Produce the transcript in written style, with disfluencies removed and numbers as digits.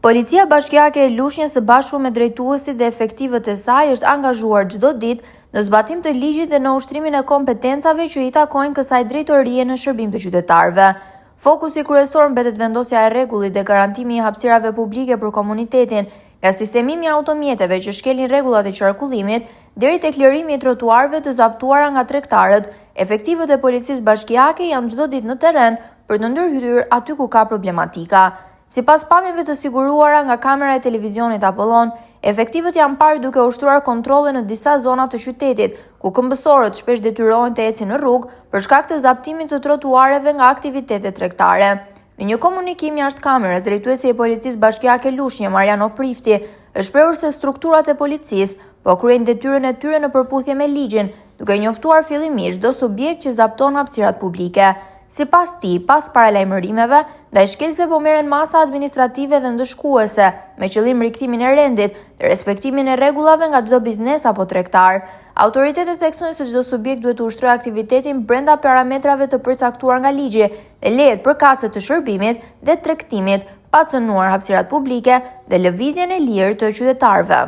Policia bashkiake e Lushnjës së bashku me drejtuesit dhe efektivët e saj është angazhuar çdo ditë në zbatim të ligjit dhe në ushtrimin e kompetencave që i takojnë kësaj drejtorie në shërbim të qytetarëve. Fokusi kryesor mbetet vendosja e rregullit dhe garantimi i hapësirave publike për komunitetin, nga sistemimi i automjeteve që shkelin rregullat e qarkullimit deri tek lirimi i trotuarëve të zaptuara nga tregtarët. Efektivët e policisë bashkiake janë çdo ditë në terren për të ndërhyrë aty ku ka problematika. Sipas pamjeve të siguruara nga kamera e televizionit Apollon, efektivët janë parë duke ushtruar kontrolle në disa zona të qytetit, ku këmbësorët shpesh detyrohen të ecin në rrugë për shkak të zaptimit të trotuareve nga aktivitetet tregtare. Në një komunikim jashtë kamerës, drejtuesi i policisë bashkiake Lushnjë, Mariano Prifti, është shprehur se strukturat e policisë po kryejnë detyrën e tyre në përputhje me ligjin, duke njoftuar fillimisht çdo subjekt që zapton hapësirat publike. Sipas tij, pas paralajmërimeve, ndaj shkelësve po merren masa administrative dhe ndëshkuese, me qëllim rikthimin e rendit dhe respektimin e rregullave nga çdo biznes apo tregtar. Autoritetet theksojnë se çdo subjekt duhet të ushtrojë aktivitetin brenda parametrave të përcaktuar nga ligji dhe lejet përkatëse të shërbimit dhe tregtimit, pa cënuar hapësirat publike dhe lëvizjen e lirë të qytetarëve.